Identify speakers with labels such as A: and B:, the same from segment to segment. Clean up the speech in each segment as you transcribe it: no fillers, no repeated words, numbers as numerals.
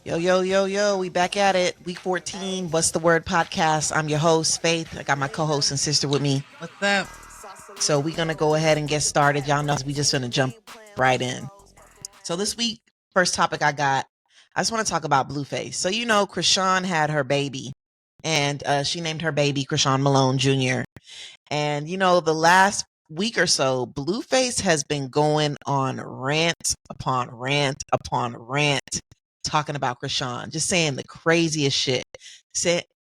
A: Yo, yo, yo, yo, we back at it. Week 14, What's the Word podcast. I'm your host, Faith. I got my co-host and sister with me.
B: What's up?
A: So we're going to go ahead and get started. Y'all know we just going to jump right in. So this week, first topic I just want to talk about Blueface. So, you know, Chrisean had her baby, and she named her baby Chrisean Malone Jr. And, you know, the last week or so, Blueface has been going on rant upon rant upon rant talking about Chrisean, just saying the craziest shit.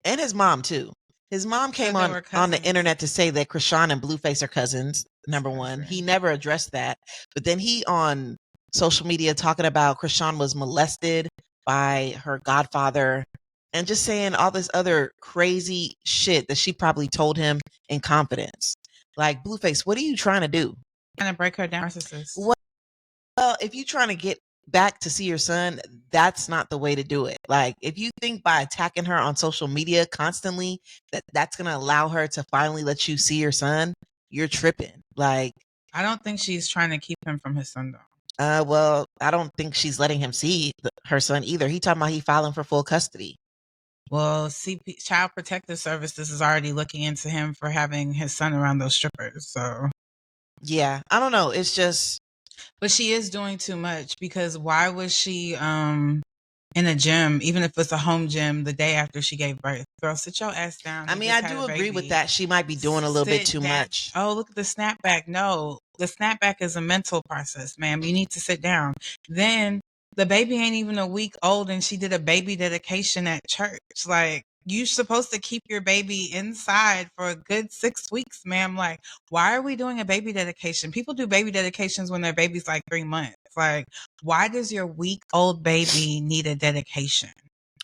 A: And his mom too. His mom came on the internet to say that Chrisean and Blueface are cousins. Number one, he never addressed that. But then he on social media talking about Chrisean was molested by her godfather and just saying all this other crazy shit that she probably told him in confidence. Like, Blueface, what are you trying to do?
B: Trying to break her down, narcissist.
A: Well, if you're trying to get back to see your son, that's not the way to do it. Like, if you think by attacking her on social media constantly that's going to allow her to finally let you see your son, you're tripping. Like,
B: I don't think she's trying to keep him from his son, though.
A: Well, I don't think she's letting him see her son either. He talking about he filing for full custody.
B: Well, Child Protective Services is already looking into him for having his son around those strippers. So,
A: yeah, I don't know. It's just,
B: but she is doing too much, because why was she in a gym, even if it's a home gym, the day after she gave birth? Girl, sit your ass down.
A: I mean, I do agree with that. She might be doing a little bit too much.
B: Oh, look at the snapback. No, the snapback is a mental process, ma'am. You need to sit down. Then the baby ain't even a week old, and she did a baby dedication at church. Like, you're supposed to keep your baby inside for a good 6 weeks, ma'am. Like, why are we doing a baby dedication? People do baby dedications when their baby's like 3 months. Like, why does your week-old baby need a dedication?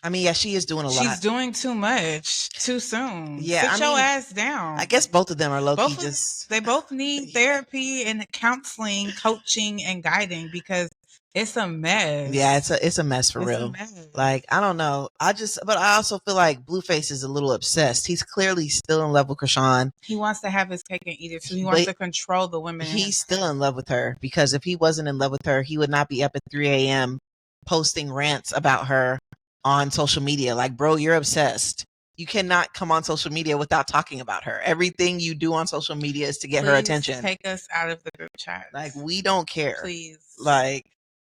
A: I mean, yeah, she is doing a lot.
B: She's doing too much too soon.
A: Yeah,
B: Sit your ass down.
A: I guess both of them are low-key just...
B: They both need therapy and counseling, coaching, and guiding, because it's a mess.
A: Yeah, it's a mess for real. Like, I don't know. But I also feel like Blueface is a little obsessed. He's clearly still in love with Chrisean.
B: He wants to have his cake and eat it too. He wants to control the women.
A: He's still in love with her, because if he wasn't in love with her, he would not be up at 3 a.m. posting rants about her on social media. Like, bro, you're obsessed. You cannot come on social media without talking about her. Everything you do on social media is to get her attention.
B: Take us out of the group chat.
A: Like, we don't care.
B: Please.
A: Like,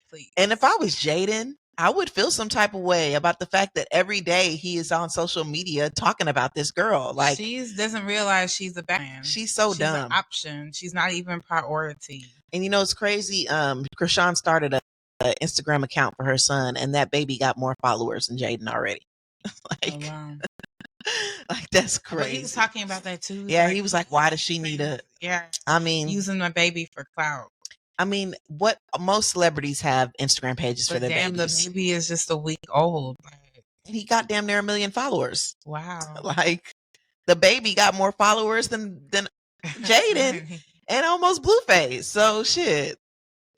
A: please. And if I was Jaden, I would feel some type of way about the fact that every day he is on social media talking about this girl. Like,
B: she doesn't realize she's a bad.
A: She's so dumb.
B: She's an option. She's not even priority.
A: And you know, it's crazy. Chrisean started an Instagram account for her son, and that baby got more followers than Jaden already. Like, oh, wow. Like, that's crazy.
B: But he was talking about that too.
A: Yeah, like, he was like, why does she need a...
B: Yeah.
A: I mean...
B: using my baby for clout.
A: I mean, what most celebrities have Instagram pages for their babies.
B: The baby is just a week old.
A: And he got damn near 1 million followers.
B: Wow.
A: Like, the baby got more followers than Jaden and almost Blueface. So, shit.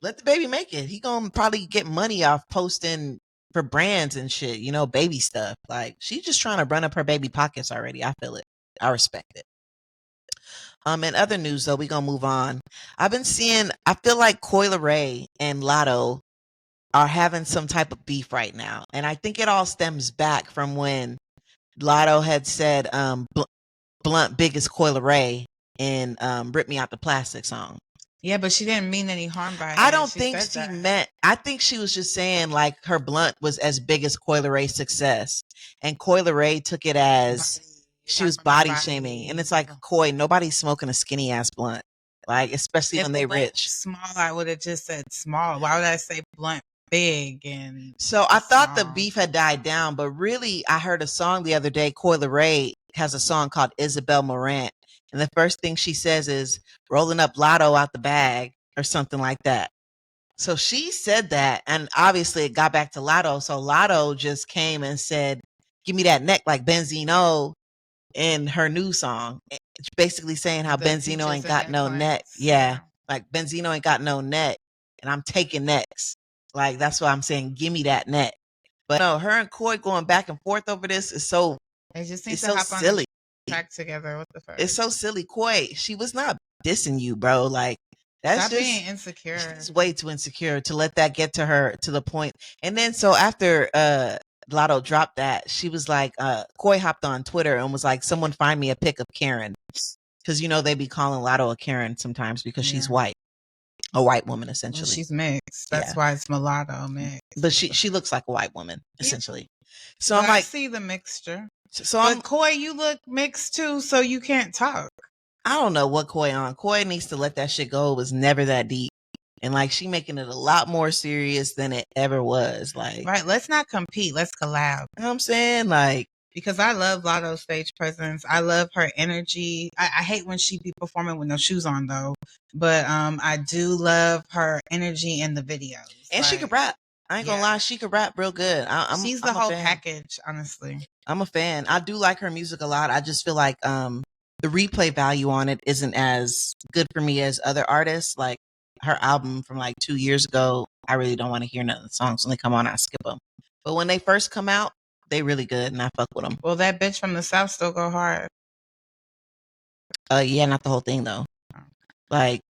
A: Let the baby make it. He gonna probably get money off posting for brands and shit, you know, baby stuff. Like, she's just trying to run up her baby pockets already. I feel it. I respect it. In other news, though, we gonna move on. I feel like Coi Leray and Latto are having some type of beef right now. And I think it all stems back from when Latto had said Blunt big as Coi Leray in Rip Me Out the Plastic song.
B: Yeah, but she didn't mean any harm by it.
A: I don't think she meant... I think she was just saying, like, her blunt was as big as Coi Leray's success. And Coi Leray took it as... she was body shaming. And it's like, Coi, nobody's smoking a skinny ass blunt. Like, especially when they rich.
B: Small, I would have just said small. Why would I say blunt big? And
A: so I thought the beef had died down, but really I heard a song the other day. Coi Leray has a song called Isabel Marant. And the first thing she says is rolling up Latto out the bag or something like that. So she said that, and obviously it got back to Latto. So Latto just came and said, give me that neck like Benzino in her new song. Basically saying how Benzino ain't got no neck. Yeah. Like, Benzino ain't got no neck, and I'm taking necks. Like, that's why I'm saying, give me that neck. But no, her and Coi going back and forth over this is so...
B: They just need to hop silly. On track together. What the fuck?
A: It's so silly. Coi, she was not dissing you, bro. Like, That's
B: Stop
A: just
B: being insecure.
A: she's way too insecure to let that get to her to the point. And then so after Lotto dropped that, she was like, Koi hopped on Twitter and was like, someone find me a pic of Karen. Because they be calling Lotto a Karen sometimes because she's
B: Yeah.
A: white. A white woman
B: Well,
A: essentially.
B: she's mixed. That's
A: Yeah.
B: why it's mulatto mixed.
A: But she looks like a white woman, essentially. So
B: But
A: I'm like,
B: I see the mixture.
A: so
B: But Koi, you look mixed too, so you can't talk.
A: I don't know what Koi on. Koi needs to let that shit go. It was never that deep. And like she making it a lot more serious than it ever was. Like,
B: Right, let's not compete. Let's collab.
A: you know what I'm saying? Like,
B: Because I love Lotto's stage presence. I love her energy. I hate when she be performing with no shoes on though. But I do love her energy in the videos.
A: and she could rap. I ain't gonna lie, she could rap real good.
B: She's
A: I'm
B: the
A: a
B: whole
A: fan.
B: package, honestly.
A: I'm a fan. I do like her music a lot. I just feel like the replay value on it isn't as good for me as other artists. Like her album from like 2 years ago, I really don't want to hear none of the songs when they come on. I skip them. But when they first come out, they really good, and I fuck with them.
B: Well, that bitch from the South still go hard.
A: Yeah, not the whole thing though. Like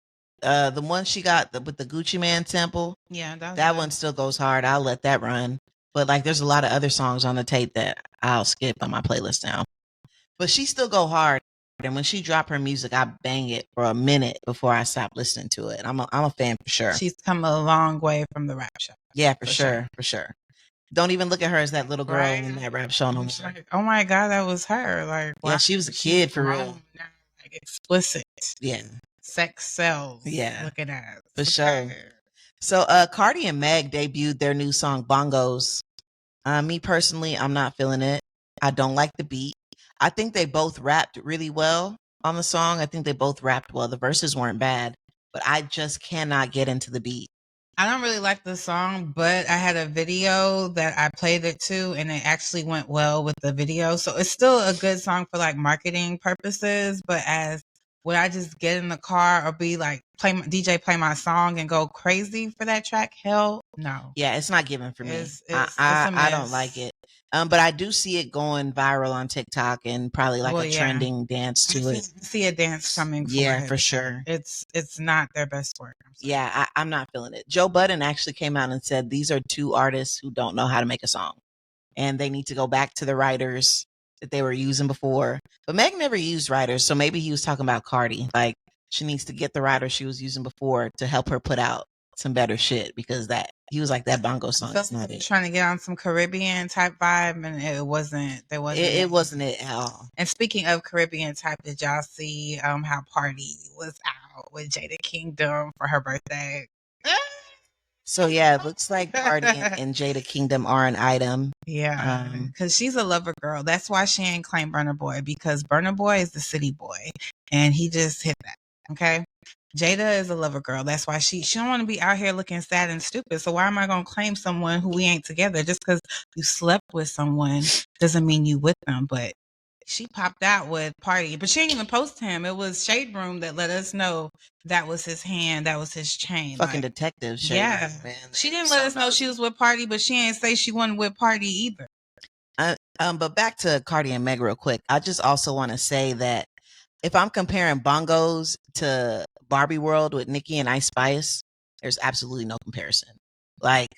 A: the one she got with the Gucci Man sample.
B: Yeah,
A: that one still goes hard. I'll let that run. But like, there's a lot of other songs on the tape that I'll skip on my playlist now. But she still go hard. And when she drop her music, I bang it for a minute before I stop listening to it. I'm a fan for sure.
B: She's come a long way from the rap show.
A: Yeah, for sure. Don't even look at her as that little girl
B: Right?
A: in that rap show no more.
B: Like, oh my God, that was her. Like,
A: Yeah,
B: wow,
A: she was a
B: she's
A: kid for real.
B: grown now, like explicit.
A: Yeah,
B: Sex sells.
A: Yeah.
B: Looking at
A: for sure. So Cardi and Meg debuted their new song Bongos. Me personally, I'm not feeling it. I don't like the beat. I think they both rapped really well on the song. I think they both rapped well. The verses weren't bad, but I just cannot get into the beat.
B: I don't really like the song, but I had a video that I played it to, and it actually went well with the video. So it's still a good song for like marketing purposes. But as would I just get in the car or be like DJ play my song and go crazy for that track? Hell no.
A: Yeah, it's not given for me.
B: It's
A: I don't like it. But I do see it going viral on TikTok and probably like a trending dance to it.
B: See a dance coming.
A: Yeah, for sure.
B: It's not their best work.
A: Yeah, I'm not feeling it. Joe Budden actually came out and said these are two artists who don't know how to make a song, and they need to go back to the writers that they were using before. But Meg never used writers, so maybe he was talking about Cardi. Like she needs to get the writer she was using before to help her put out some better shit, because that he was like that bongo song. It's not it.
B: Trying to get on some Caribbean type vibe, and it wasn't.
A: It wasn't it at all.
B: And speaking of Caribbean type, did y'all see how Party was out with Jada Kingdom for her birthday?
A: So yeah, it looks like Cardi and Jada Kingdom are an item.
B: Yeah, because she's a lover girl. That's why she ain't claim Burna Boy, because Burna Boy is the city boy, and he just hit that. Okay. Jada is a lover girl. That's why she don't want to be out here looking sad and stupid. So why am I going to claim someone who we ain't together? Just because you slept with someone doesn't mean you with them. But she popped out with Party, but she didn't even post him. It was Shade Room that let us know that was his hand, that was his chain.
A: Fucking detective Shade
B: yeah.
A: Room, man.
B: She didn't let us know she was with Party, but she ain't say she wasn't with Party either.
A: But back to Cardi and Meg real quick. I just also want to say that if I'm comparing Bongos to Barbie World with Nicki and Ice Spice, there's absolutely no comparison. Like,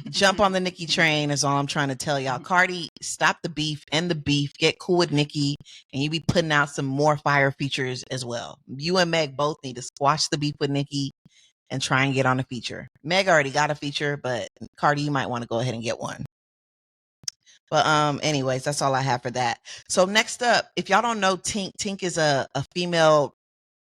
A: jump on the Nicki train is all I'm trying to tell y'all. Cardi, stop the beef, end the beef, get cool with Nicki, and you be putting out some more fire features as well. You and Meg both need to squash the beef with Nicki and try and get on a feature. Meg already got a feature, but Cardi, you might want to go ahead and get one. But anyways, that's all I have for that. So next up, if y'all don't know Tink, Tink is a female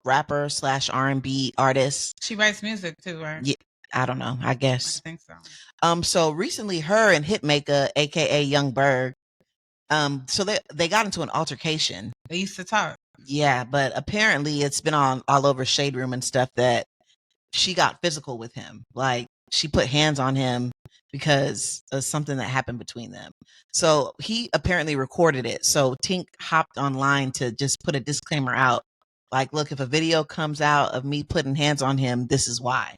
A: rapper / R&B artist.
B: She writes music too, right?
A: Yeah, I don't know. I guess.
B: I think so.
A: So recently, her and Hitmaker, aka Young Berg, so they got into an altercation.
B: They used to talk.
A: Yeah, but apparently it's been on all over Shade Room and stuff that she got physical with him. Like she put hands on him because of something that happened between them. So he apparently recorded it. So Tink hopped online to just put a disclaimer out. Like, look, if a video comes out of me putting hands on him, this is why.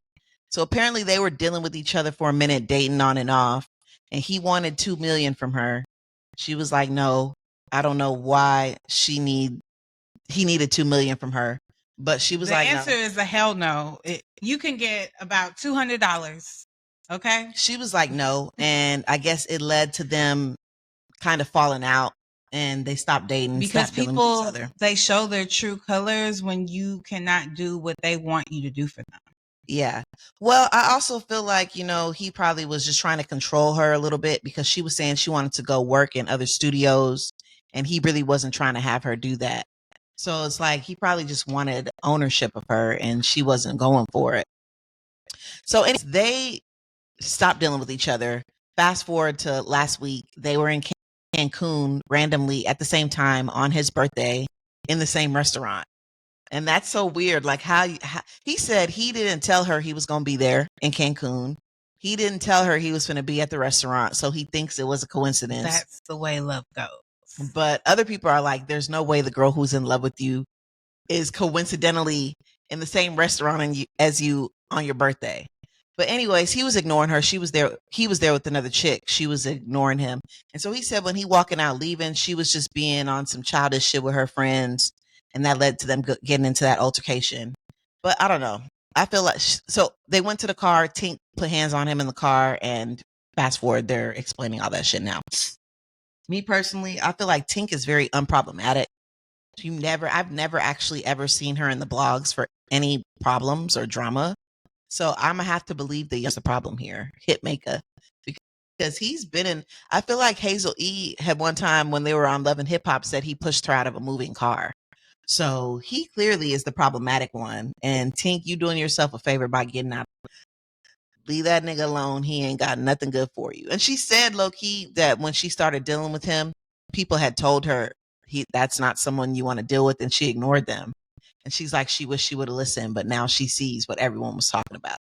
A: So apparently they were dealing with each other for a minute, dating on and off. And he wanted $2 million from her. She was like, no, I don't know why he needed $2 million from her. But she was
B: The
A: like,
B: answer
A: no.
B: is a hell no. You can get about $200. Okay.
A: She was like, no. And I guess it led to them kind of falling out, and they stopped dating and
B: Because
A: stopped dealing with each
B: people,
A: other.
B: they show their true colors when you cannot do what they want you to do for them.
A: Yeah. Well, I also feel like, he probably was just trying to control her a little bit because she was saying she wanted to go work in other studios, and he really wasn't trying to have her do that. So it's like he probably just wanted ownership of her, and she wasn't going for it. So they stopped dealing with each other. Fast forward to last week, they were in Cancun randomly at the same time on his birthday in the same restaurant. And that's so weird. Like how he said he didn't tell her he was going to be there in Cancun. He didn't tell her he was going to be at the restaurant. So he thinks it was a coincidence.
B: That's the way love goes.
A: But other people are like, there's no way the girl who's in love with you is coincidentally in the same restaurant as you on your birthday. But anyways, he was ignoring her. She was there. He was there with another chick. She was ignoring him. And so he said when he walking out leaving, she was just being on some childish shit with her friends. And that led to them getting into that altercation. But I don't know. I feel like, so they went to the car. Tink put hands on him in the car, and fast forward, they're explaining all that shit now. Me personally, I feel like Tink is very unproblematic. I've never actually ever seen her in the blogs for any problems or drama. So I'm gonna have to believe that there's a problem here, Hitmaker, because he's been in. I feel like Hazel E had one time when they were on Love and Hip Hop said he pushed her out of a moving car. So he clearly is the problematic one. And Tink, you doing yourself a favor by getting out. Leave that nigga alone. He ain't got nothing good for you. And she said low key that when she started dealing with him, people had told her that's not someone you want to deal with, and she ignored them. And she's like, she wished she would have listened, but now she sees what everyone was talking about.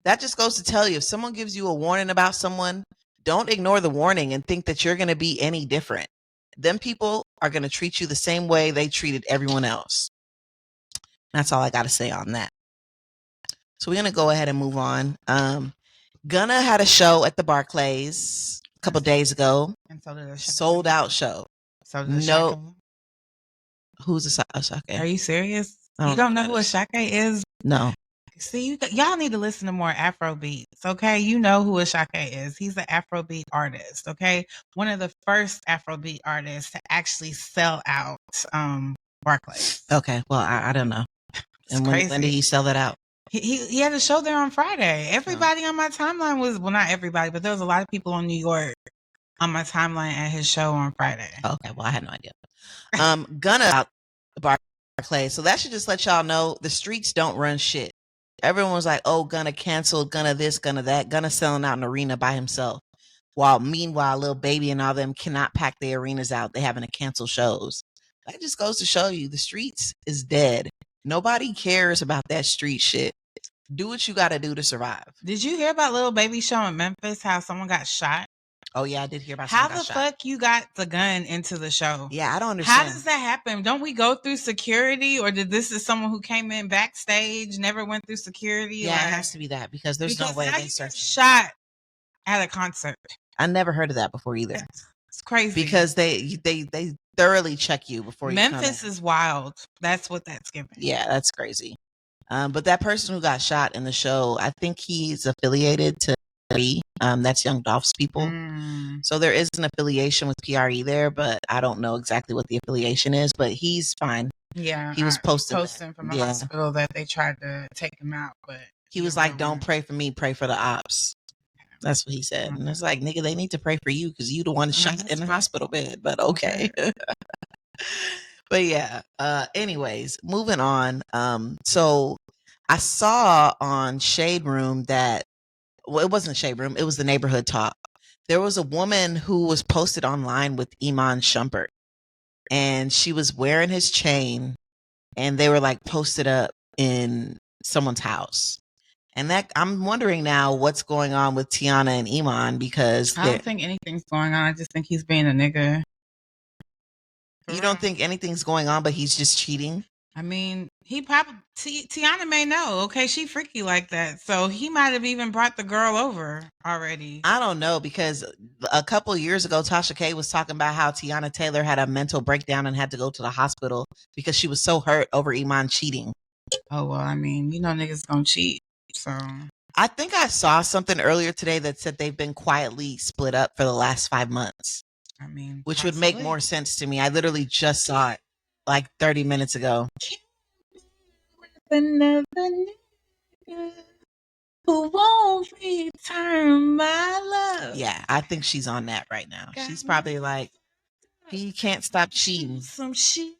A: That just goes to tell you, if someone gives you a warning about someone, don't ignore the warning and think that you're going to be any different. Them people are going to treat you the same way they treated everyone else. That's all I got to say on that. So we're going to go ahead and move on. Gunna had a show at the Barclays a couple days ago.
B: And so did a
A: sold out show.
B: So did
A: no. Who's Asake?
B: Are you serious? You don't know who Asake is?
A: No.
B: See, y'all need to listen to more Afro beats, okay? You know who Asake is. He's an Afrobeat artist, okay? One of the first Afrobeat artists to actually sell out Barclays.
A: Okay, well, I don't know. And when did he sell that out?
B: He had a show there on Friday. Everybody on my timeline was, well, not everybody, but there was a lot of people on New York on my timeline at his show on Friday.
A: Okay, well, I had no idea. Gunna out Barclays, so that should just let y'all know the streets don't run shit. Everyone was like, oh, Gunna canceled, Gunna this, Gunna that. Gunna selling out an arena by himself. Meanwhile, Lil Baby and all them cannot pack their arenas out. They having to cancel shows. That just goes to show you the streets is dead. Nobody cares about that street shit. Do what you got to do to survive.
B: Did you hear about Lil Baby show in Memphis, how someone got shot?
A: Oh, yeah, I did hear about
B: how the fuck you got the gun into the show?
A: Yeah, I don't understand.
B: How does that happen? Don't we go through security, or did this is someone who came in backstage, never went through security?
A: Yeah, it has to be that because there's no way they search
B: shot at a concert.
A: I never heard of that before either.
B: It's crazy
A: because they thoroughly check you before you
B: Memphis is wild. That's what that's giving.
A: Yeah, that's crazy. But that person who got shot in the show, I think he's affiliated to that's Young Dolph's people. So there is an affiliation with PRE there, but I don't know exactly what the affiliation is, but he's fine.
B: Yeah.
A: He was posting
B: from the hospital that they tried to take him out, but
A: he was like, don't pray for me, pray for the ops. That's what he said. And it's like, nigga, they need to pray for you because you the one shot in the hospital bed, but okay. But yeah, anyways, moving on. So I saw on Shade Room that, well, it wasn't Shade Room, it was the Neighborhood Talk. There was a woman who was posted online with Iman Shumpert, and she was wearing his chain, and they were like posted up in someone's house. And that I'm wondering now what's going on with Tiana and Iman, because
B: I don't think anything's going on. I just think he's being a nigga.
A: You don't think anything's going on, but he's just cheating?
B: I mean, he probably Tiana may know. Okay, she freaky like that, so he might have even brought the girl over already.
A: I don't know, because a couple of years ago, Tasha K was talking about how Tiana Taylor had a mental breakdown and had to go to the hospital because she was so hurt over Iman cheating.
B: Oh well, I mean, niggas gonna cheat. So
A: I think I saw something earlier today that said they've been quietly split up for the last 5 months,
B: I mean,
A: which would make
B: possibly.
A: more sense to me. I literally just saw it like 30 minutes ago.
B: Another nigga who won't return my love.
A: Yeah, I think she's on that right now.
B: Got
A: She's
B: me
A: probably like, he can't stop cheating.
B: some shit.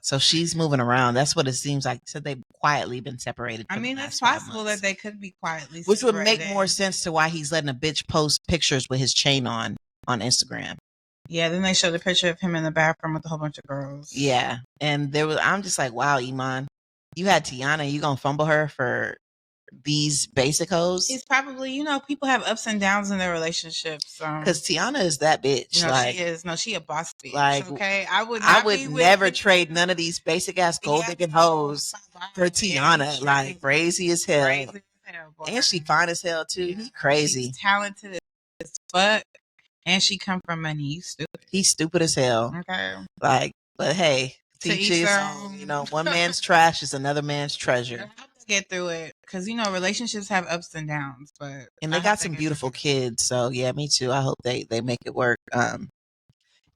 A: So she's moving around. That's what it seems like. So they've quietly been separated.
B: I
A: For
B: mean,
A: the
B: it's
A: last 5
B: possible
A: months.
B: that they could be quietly
A: Which would make
B: separated.
A: more sense to why he's letting a bitch post pictures with his chain on Instagram.
B: Yeah, then they showed a picture of him in the bathroom with a whole bunch of girls.
A: Yeah, and I'm just like, wow, Iman, you had Tiana, you gonna fumble her for these basic hoes?
B: He's probably, people have ups and downs in their relationships.
A: Because Tiana is that bitch.
B: No,
A: like,
B: she is. No, she a boss bitch.
A: like,
B: okay, I would
A: never trade none of these basic ass gold digging hoes for Tiana. Like, crazy as hell. And she fine as hell too. He crazy.
B: She's talented as fuck. And she come from money. You stupid.
A: He's stupid as hell.
B: Okay.
A: Like, but hey, teach his own. One man's trash is another man's treasure.
B: Get through it, because relationships have ups and downs, but
A: they got some beautiful kids. So yeah, me too. I hope they make it work.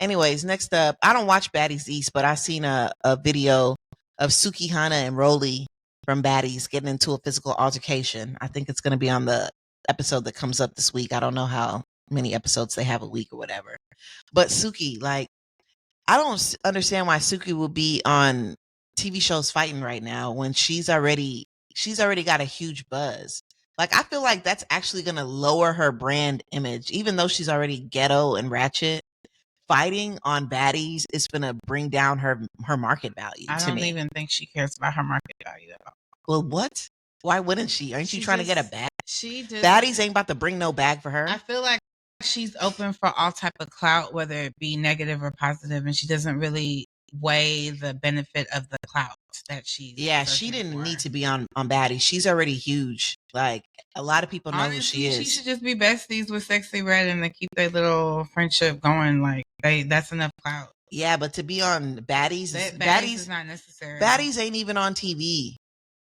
A: Anyways, next up, I don't watch Baddies East, but I seen a video of Suki Hana and Rolly from Baddies getting into a physical altercation. I think it's going to be on the episode that comes up this week. I don't know how many episodes they have a week or whatever. But Suki, like, I don't understand why Suki will be on TV shows fighting right now when she's already got a huge buzz. Like, I feel like that's actually going to lower her brand image, even though she's already ghetto and ratchet. Fighting on Baddies is going to bring down her market value.
B: I don't even think she cares about her market value at all.
A: Well, what? Why wouldn't she? Aren't you trying to get a bag?
B: Baddies
A: ain't about to bring no bag for her.
B: I feel like she's open for all type of clout, whether it be negative or positive, and she doesn't really weigh the benefit of the clout that she's.
A: Yeah, she didn't need to be on Baddies. She's already huge. Like, a lot of people know who she is.
B: She should just be besties with Sexy Red and to keep their little friendship going. Like, that's enough clout.
A: Yeah, but to be on Baddies
B: is not necessary.
A: Baddies ain't even on TV.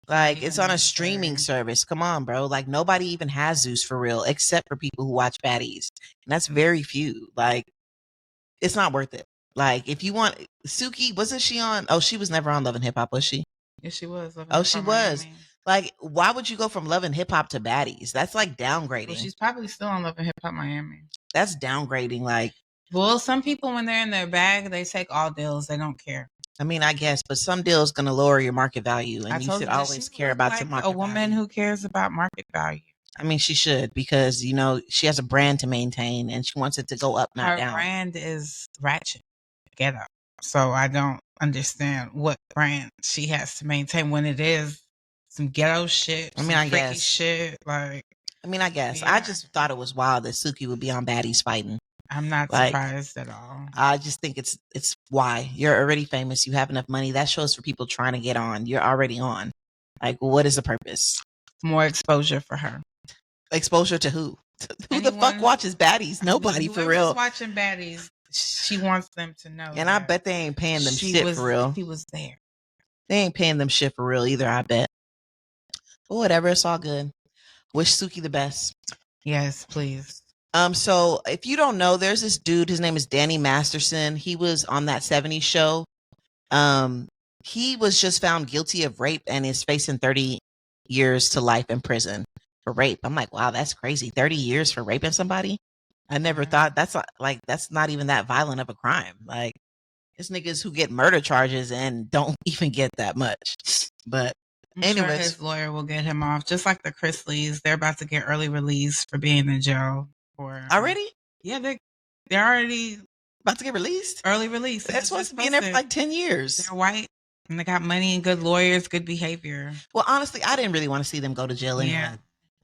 A: Like, it's on a streaming service. Come on, bro. Like, nobody even has Zeus for real, except for people who watch Baddies. And that's very few. Like, it's not worth it. Like, if you want Suki, wasn't she on? Oh, she was never on Love and Hip Hop, was she?
B: Yes, she was.
A: She was. Miami. Like, why would you go from Love and Hip Hop to Baddies? That's like downgrading.
B: Well, she's probably still on Love and Hip Hop Miami.
A: That's downgrading. Like,
B: well, some people, when they're in their bag, they take all deals. They don't care.
A: I mean, I guess, but some deals going to lower your market value, and you should always care about your market value.
B: A woman who cares about market value.
A: I mean, she should, because, she has a brand to maintain, and she wants it to go up, not down.
B: Her brand is ratchet, ghetto. So I don't understand what brand she has to maintain when it is some ghetto shit.
A: I mean, I guess
B: shit. Like,
A: I guess. Yeah. I just thought it was wild that Suki would be on Baddies fighting.
B: I'm not surprised at all.
A: I just think it's why you're already famous. You have enough money. That shows for people trying to get on. You're already on. Like, what is the purpose?
B: More exposure for her.
A: Exposure to who? Who the fuck watches Baddies? Nobody, for real.
B: Watching Baddies, she wants them to know.
A: And I bet they ain't paying them shit for real.
B: She was there.
A: They ain't paying them shit for real either, I bet. But whatever, it's all good. Wish Suki the best.
B: Yes, please.
A: So if you don't know, there's this dude, his name is Danny Masterson. He was on that 70s show. He was just found guilty of rape and is facing 30 years to life in prison for rape. I'm like, wow, that's crazy. 30 years for raping somebody? I never thought that's not even that violent of a crime. Like, it's niggas who get murder charges and don't even get that much. But anyways,
B: sure his lawyer will get him off, just like the Chrisleys. They're about to get early release for being in jail.
A: Already?
B: Yeah, they're already
A: about to get released.
B: Early release.
A: They're supposed to be in there for like 10 years.
B: They're white and they got money and good lawyers, good behavior.
A: Well, honestly, I didn't really want to see them go to jail anyway.
B: Yeah.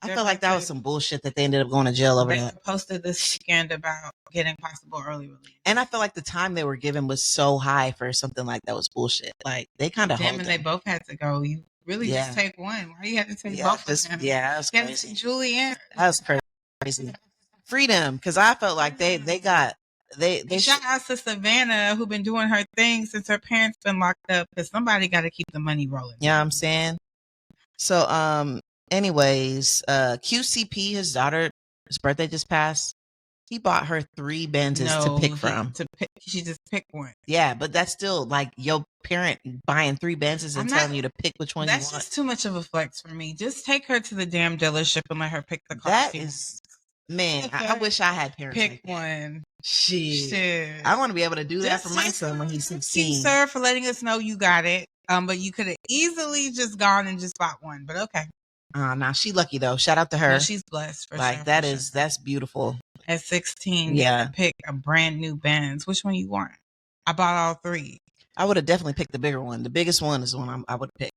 A: I felt like that was some bullshit that they ended up going to jail over that.
B: They posted this weekend about getting possible early release.
A: And I feel like the time they were given was so high for something like that was bullshit. Like, they kind of
B: and they both had to go. You really just take one. Why you had to take both of them?
A: Yeah, that was crazy.
B: Julianne.
A: That was crazy. Freedom, because I felt like they got they
B: And shout out to Savannah, who been doing her thing since her parents been locked up, because somebody got to keep the money rolling.
A: you know what I'm saying? So, anyways, QCP, his daughter, his birthday just passed. He bought her 3 Benzes to pick from.
B: She just picked one.
A: Yeah, but that's still like your parent buying 3 Benzes and telling you to pick which one you want.
B: That's just too much of a flex for me. Just take her to the damn dealership and let her pick the car.
A: That is, man, I wish I had parents
B: pick
A: like that.
B: one.
A: Shit. I want to be able to do that for my son when he's 16.
B: Thank you, sir, for letting us know you got it. But you could have easily just gone and just bought one. But okay.
A: Now she lucky though. Shout out to her.
B: No, she's blessed for
A: like
B: sure,
A: that's beautiful.
B: At 16,
A: yeah,
B: you pick a brand new Benz. Which one you want? I bought all 3.
A: I would have definitely picked the bigger one. The biggest one is the one I would pick.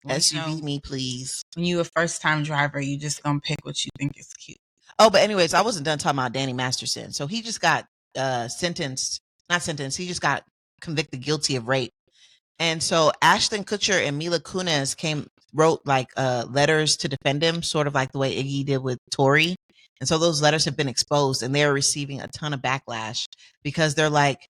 A: SUV me, please.
B: When you a first time driver, you just gonna pick what you think is cute.
A: Oh, but anyways, I wasn't done talking about Danny Masterson. So he just got he just got convicted guilty of rape. And so Ashton Kutcher and Mila Kunis wrote like letters to defend him, sort of like the way Iggy did with Tory. And so those letters have been exposed and they're receiving a ton of backlash because they're like,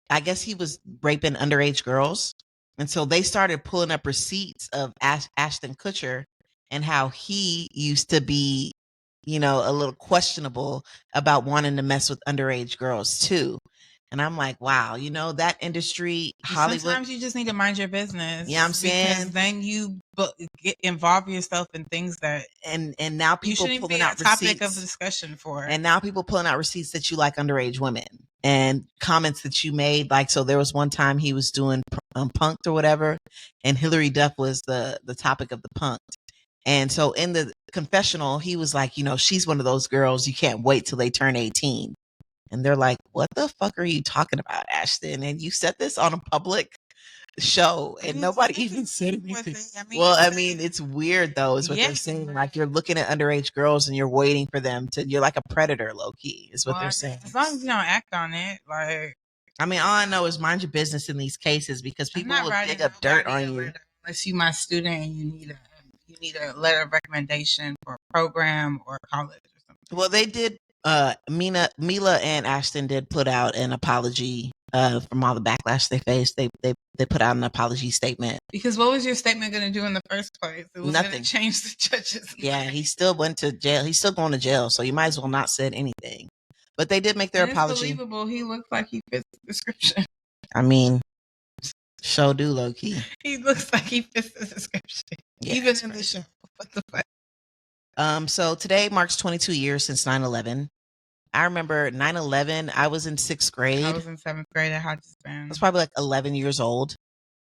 A: I guess he was raping underage girls. And so they started pulling up receipts of Ashton Kutcher and how he used to be, you know, a little questionable about wanting to mess with underage girls too. And I'm like, wow, you know, that industry, Hollywood.
B: Sometimes you just need to mind your business.
A: Yeah, I'm saying.
B: Because then you involve yourself in things that
A: and now people pulling out
B: receipts.
A: Topic
B: of discussion for.
A: And now people pulling out receipts that you like underage women and comments that you made. Like, so there was one time he was doing Punk'd or whatever, and Hillary Duff was the topic of the Punk'd. And so in the confessional, he was like, you know, she's one of those girls you can't wait till they turn 18. And they're like, what the fuck are you talking about, Ashton? And you said this on a public show and nobody even said anything. I mean, it's weird though, is what they're saying. Like, you're looking at underage girls and you're waiting for them to, you're like a predator, low key, is what they're saying.
B: As long as you don't act on it, like.
A: I mean, all I know is mind your business in these cases because people will dig up dirt on you.
B: Unless you my student and you need a letter of recommendation for a program or college or something.
A: Well, they did. Mila and Ashton did put out an apology from all the backlash they faced. They put out an apology statement.
B: Because what was your statement going to do in the first place? It was nothing. Going to change the judges.
A: Yeah, he still went to jail. He's still going to jail, so you might as well not said anything. But they did make their apology.
B: It's believable. He looks like he fits the description.
A: I mean, show do low key.
B: He looks like he fits the description. Yeah, even in the show. What the fuck?
A: So today marks 22 years since 9/11. I remember 9/11. I was in 6th grade.
B: I was in 7th grade at Hodgesville.
A: I was probably like 11 years old.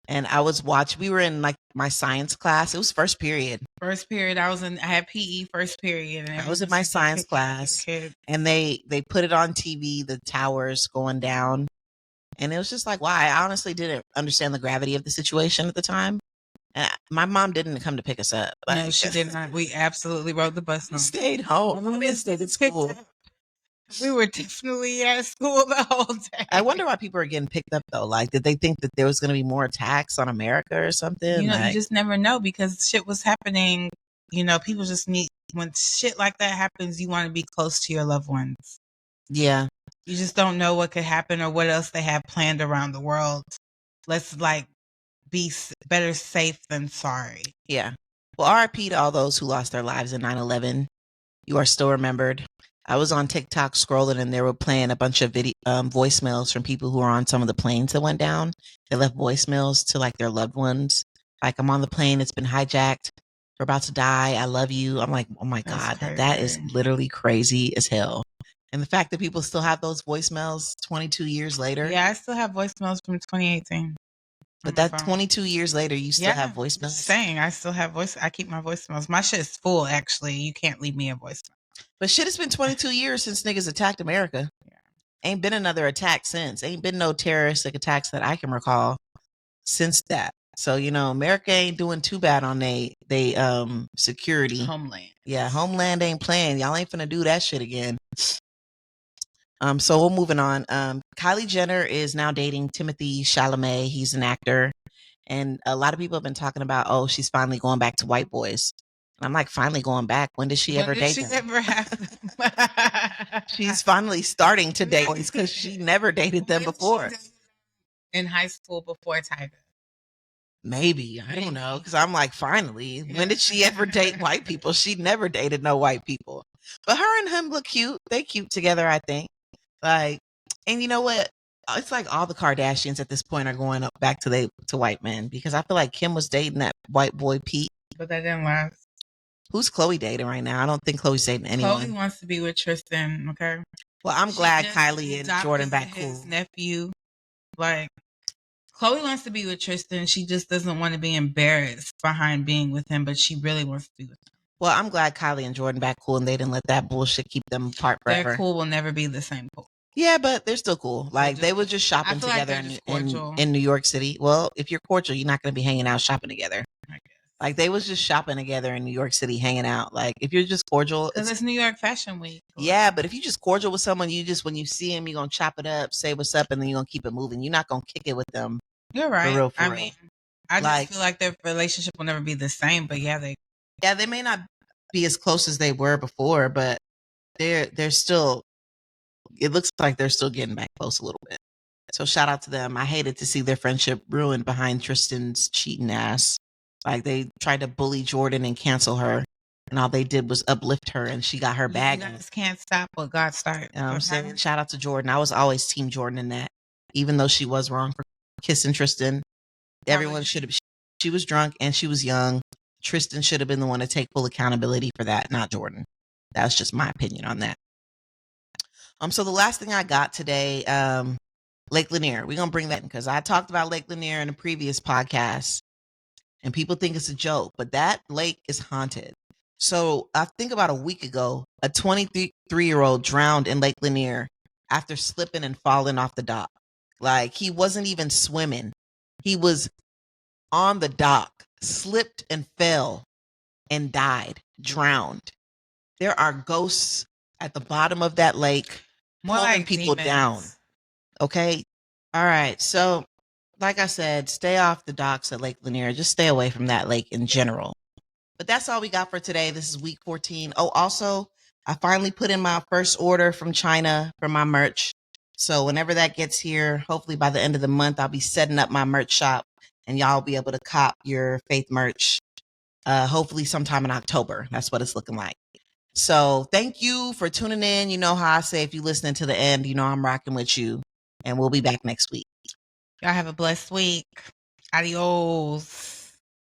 A: And I was we were in like my science class. It was first period.
B: First period. I had PE first period. And
A: I was in my science class. And they put it on TV, the towers going down. And it was just like, wow, I honestly didn't understand the gravity of the situation at the time. And my mom didn't come to pick us up.
B: Like, no, she did not. We absolutely rode the bus.
A: We stayed home. We stayed at school.
B: We were definitely at school the whole day.
A: I wonder why people are getting picked up though. Like, did they think that there was going to be more attacks on America or something?
B: You know,
A: like,
B: you just never know because shit was happening. You know, people just when shit like that happens, you want to be close to your loved ones.
A: Yeah.
B: You just don't know what could happen or what else they have planned around the world. Let's like be better safe than sorry.
A: Yeah. Well, RIP to all those who lost their lives in 9/11. You are still remembered. I was on TikTok scrolling and they were playing a bunch of voicemails from people who were on some of the planes that went down. They left voicemails to like their loved ones. Like, I'm on the plane. It's been hijacked. We're about to die. I love you. I'm like, oh my God, that is literally crazy as hell. And the fact that people still have those voicemails 22 years later.
B: Yeah, I still have voicemails from 2018.
A: But that 22 years later, you still have voicemails?
B: Saying I still have I keep my voicemails. My shit is full, actually. You can't leave me a voicemail.
A: But shit, it's been 22 years since niggas attacked America. Yeah. Ain't been another attack since. Ain't been no terroristic attacks that I can recall since that. So, you know, America ain't doing too bad on they security.
B: Homeland.
A: Yeah, Homeland ain't playing. Y'all ain't finna do that shit again. So we're moving on. Kylie Jenner is now dating Timothée Chalamet. He's an actor. And a lot of people have been talking about, oh, she's finally going back to white boys. And I'm like, finally going back. When did she
B: When
A: ever
B: did
A: date
B: she
A: them?
B: ever have
A: She's finally starting to date boys because she never dated them
B: When did she
A: before.
B: date in high school before Tiger?
A: Maybe. I don't know. Because I'm like, finally.
B: Yeah.
A: When did she ever date white people? She never dated no white people. But her and him look cute. They cute together, I think. Like, and you know what? It's like all the Kardashians at this point are going up back to white men because I feel like Kim was dating that white boy Pete.
B: But that didn't last.
A: Who's Chloe dating right now? I don't think Chloe's dating anyone.
B: Chloe wants to be with Tristan, okay?
A: Well, I'm
B: She
A: glad
B: just
A: Kylie and Jordan
B: adopted
A: back cool.
B: his nephew. Like, Chloe wants to be with Tristan. She just doesn't want to be embarrassed behind being with him, but she really wants to be with him.
A: Well, I'm glad Kylie and Jordan back cool and they didn't let that bullshit keep them apart forever.
B: Their cool will never be the same cool.
A: Yeah, but they're still cool. Like they were just shopping
B: I feel like
A: together
B: they're just
A: in
B: cordial.
A: New York City. Well, if you're cordial, you're not going to be hanging out shopping together.
B: I guess.
A: Like they was just shopping together in New York City, hanging out. Like if you're just cordial,
B: Because it's New York Fashion Week.
A: yeah. But if you just cordial with someone, you just when you see him, you're gonna chop it up, say what's up, and then you're gonna keep it moving. You're not gonna kick it with them.
B: You're right.
A: For real,
B: I mean, I just feel like their relationship will never be the same. But yeah,
A: they may not be as close as they were before, but they're still. It looks like they're still getting back close a little bit. So shout out to them. I hated to see their friendship ruined behind Tristan's cheating ass. Like they tried to bully Jordan and cancel her, and all they did was uplift her, and she got her bag.
B: You guys can't stop what God started.
A: You know what I'm saying? Shout out to Jordan. I was always team Jordan in that, even though she was wrong for kissing Tristan. Everyone should have. She was drunk and she was young. Tristan should have been the one to take full accountability for that, not Jordan. That's just my opinion on that. So the last thing I got today, Lake Lanier. We're gonna bring that in because I talked about Lake Lanier in a previous podcast, and people think it's a joke, but that lake is haunted. So I think about a week ago, a 23-year-old drowned in Lake Lanier after slipping and falling off the dock. Like he wasn't even swimming; he was on the dock, slipped and fell, and died, drowned. There are ghosts at the bottom of that lake, pulling people down. Okay. All right. So, like I said, stay off the docks at Lake Lanier. Just stay away from that lake in general. But that's all we got for today. This is week 14. Oh, also, I finally put in my first order from China for my merch. So whenever that gets here, hopefully by the end of the month, I'll be setting up my merch shop and y'all will be able to cop your Faith merch. Hopefully sometime in October. That's what it's looking like. So thank you for tuning in. You know how I say, if you're listening to the end, you know I'm rocking with you. And we'll be back next week.
B: Y'all have a blessed week. Adios.